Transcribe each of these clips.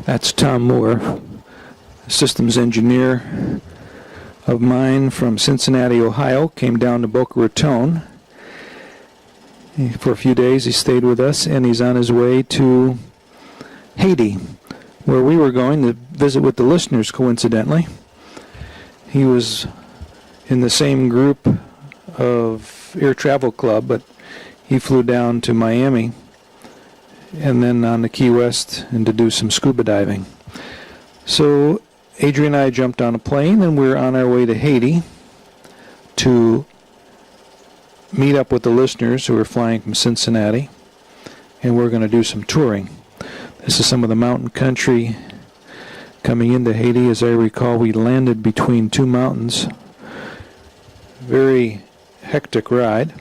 That's T.Moore, systems engineer of mine from Cincinnati, Ohio. Came down to Boca Raton for a few days. He stayed with us, and he's on his way to Haiti, where we were going to visit with the Lisners, coincidentally. He was in the same group of Air Travel Club, but he flew down to Miami and then on to Key West and to do some scuba diving. So Adrie and I jumped on a plane, and we're on our way to Haiti to meet up with the Lisners who are flying from Cincinnati, and we're going to do some touring. This is some of the mountain country coming into Haiti. As I recall, we landed between two mountains. Very hectic ride.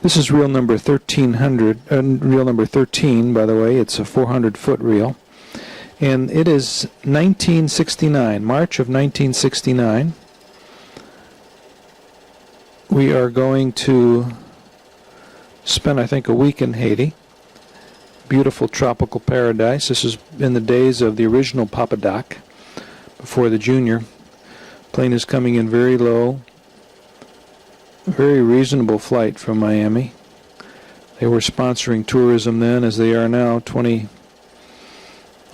This is reel number 13, by the way. It's a 400-foot reel. And it is 1969, March of 1969. We are going to spend, I think, a week in Haiti. Beautiful tropical paradise. This is in the days of the original Papa Doc, before the Junior. Plane is coming in very low. Very reasonable flight from Miami. They were sponsoring tourism then, as they are now,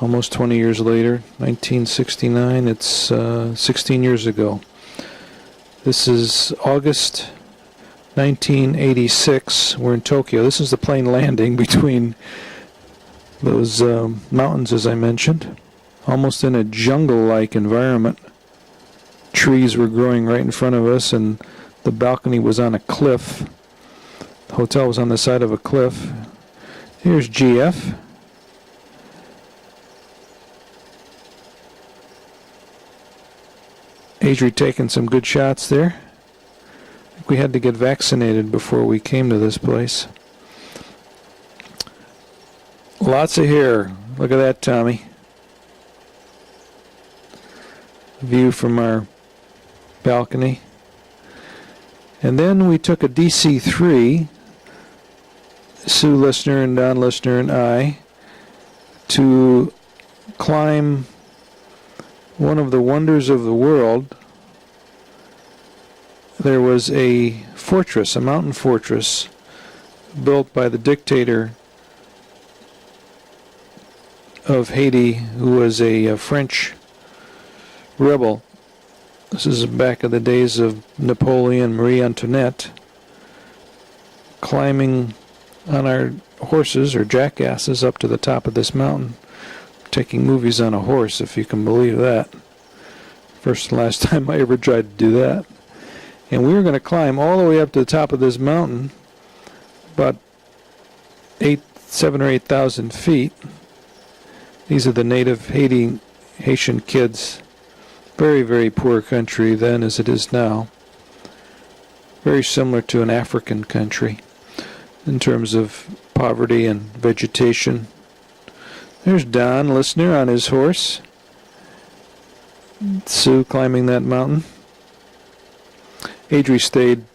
almost 20 years later, 1969. It's 16 years ago. This is August 1986. We're in Tokyo. This is the plane landing between those mountains, as I mentioned, almost in a jungle-like environment. Trees were growing right in front of us, and the balcony was on a cliff. The hotel was on the side of a cliff. Here's GF. Adrie taking some good shots there. I think we had to get vaccinated before we came to this place. Lots of hair. Look at that, Tommy. View from our balcony. And then we took a DC-3, Sue Lisner and Don Lisner and I, to climb one of the wonders of the world. There was a fortress, a mountain fortress, built by the dictator of Haiti, who was a French rebel. This is back in the days of Napoleon, Marie Antoinette, climbing on our horses or jackasses up to the top of this mountain, taking movies on a horse, if you can believe that. First and last time I ever tried to do that. And we were going to climb all the way up to the top of this mountain, about 7,000 or 8,000 feet. These are the native Haitian kids. Very, very poor country then as it is now. Very similar to an African country in terms of poverty and vegetation. There's Don Lisner on his horse. Sue climbing that mountain. Adrie stayed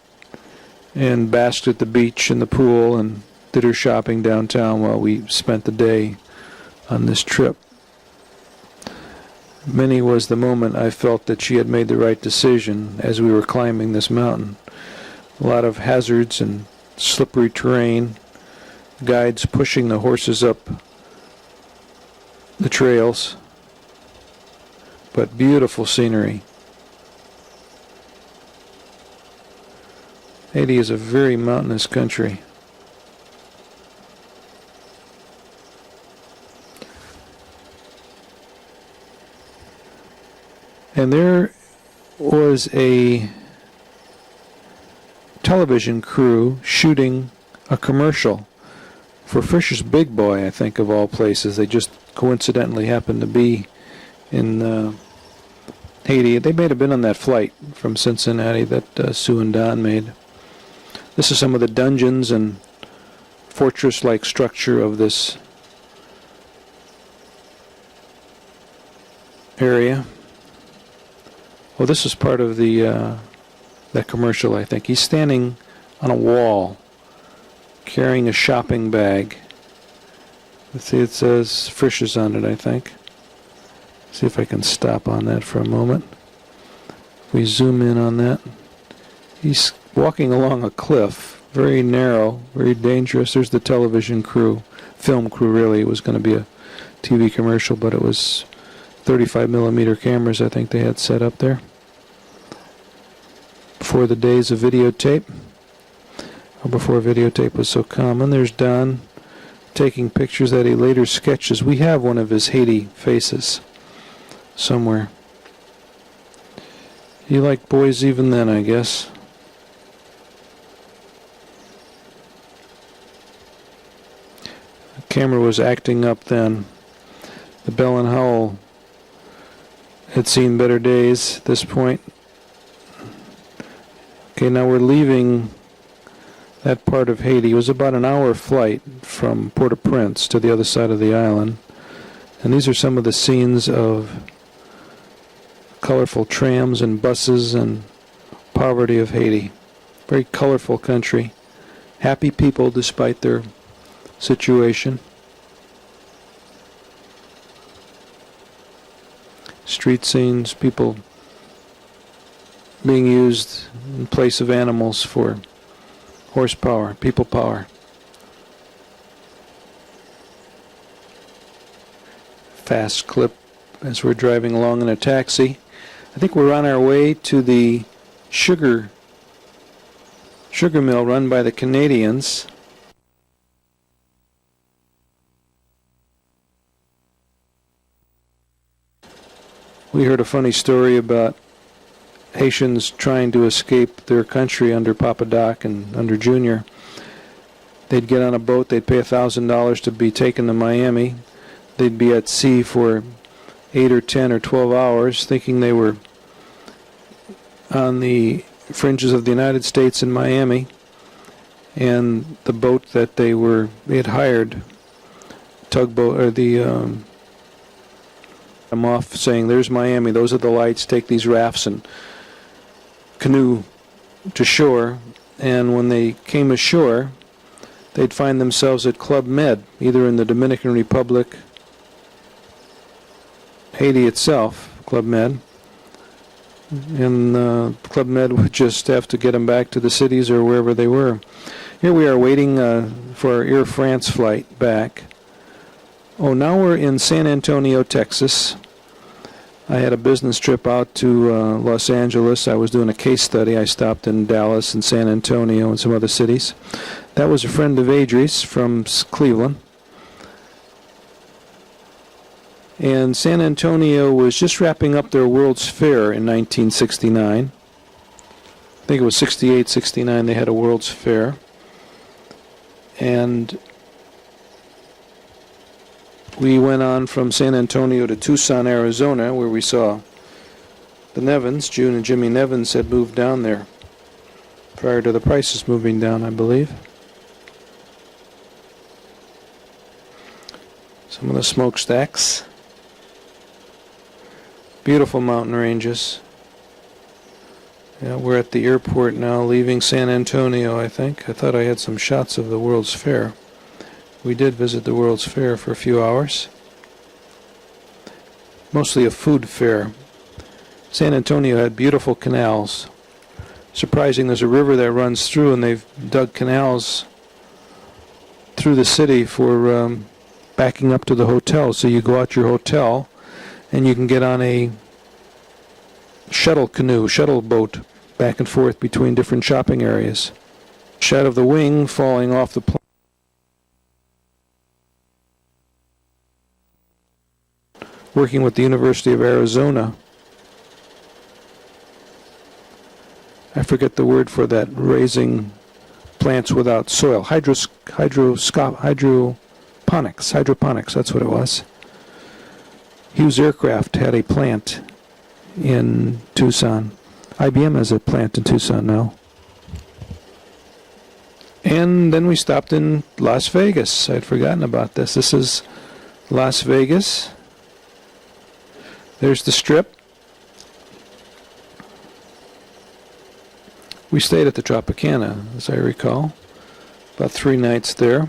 and basked at the beach and the pool and did her shopping downtown while we spent the day on this trip. Many was the moment I felt that she had made the right decision as we were climbing this mountain. A lot of hazards and slippery terrain, guides pushing the horses up the trails, but beautiful scenery. Haiti is a very mountainous country. And there was a television crew shooting a commercial for Fisher's Big Boy, I think, of all places. They just coincidentally happened to be in Haiti. They may have been on that flight from Cincinnati that Sue and Don made. This is some of the dungeons and fortress-like structure of this area. Well, this is part of the that commercial, I think. He's standing on a wall, carrying a shopping bag. Let's see, it says Frisch's on it, I think. See if I can stop on that for a moment. If we zoom in on that, he's walking along a cliff, very narrow, very dangerous. There's the television crew, film crew really. It was going to be a TV commercial, but it was 35 millimeter cameras I think they had set up there. Before the days of videotape, or before videotape was so common. There's Don taking pictures that he later sketches. We have one of his Haiti faces somewhere. He liked boys even then, I guess. The camera was acting up then. The Bell and Howell had seen better days at this point. Okay, now we're leaving that part of Haiti. It was about an hour flight from Port-au-Prince to the other side of the island. And these are some of the scenes of colorful trams and buses and poverty of Haiti. Very colorful country. Happy people despite their situation. Street scenes, people being used in place of animals for horsepower, people power. Fast clip as we're driving along in a taxi. I think we're on our way to the sugar mill run by the Canadians. We heard a funny story about Haitians trying to escape their country under Papa Doc and under Junior. They'd get on a boat, they'd pay $1,000 to be taken to Miami. They'd be at sea for 8 or 10 or 12 hours, thinking they were on the fringes of the United States in Miami. And the boat that they had hired, tugboat, or I'm off saying, there's Miami, those are the lights, take these rafts and canoe to shore. And when they came ashore, they'd find themselves at Club Med, either in the Dominican Republic, Haiti itself, Club Med. And Club Med would just have to get them back to the cities or wherever they were. Here we are waiting for our Air France flight back. Oh, now we're in San Antonio, Texas. I had a business trip out to Los Angeles. I was doing a case study. I stopped in Dallas and San Antonio and some other cities. That was a friend of Adrie's from Cleveland. And San Antonio was just wrapping up their World's Fair in 1969. I think it was 68, 69 they had a World's Fair. And we went on from San Antonio to Tucson, Arizona, where we saw the Nevins. June and Jimmy Nevins had moved down there prior to the prices moving down, I believe. Some of the smokestacks. Beautiful mountain ranges. Yeah, we're at the airport now, leaving San Antonio, I think. I thought I had some shots of the World's Fair. We did visit the World's Fair for a few hours. Mostly a food fair. San Antonio had beautiful canals. Surprising, there's a river that runs through, and they've dug canals through the city for backing up to the hotel. So you go out your hotel, and you can get on a shuttle boat, back and forth between different shopping areas. Shot of the wing falling off the plane. Working with the University of Arizona. I forget the word for that, raising plants without soil. Hydroponics, that's what it was. Hughes Aircraft had a plant in Tucson. IBM has a plant in Tucson now. And then we stopped in Las Vegas. I'd forgotten about this. This is Las Vegas. There's the Strip. We stayed at the Tropicana, as I recall. About 3 nights there.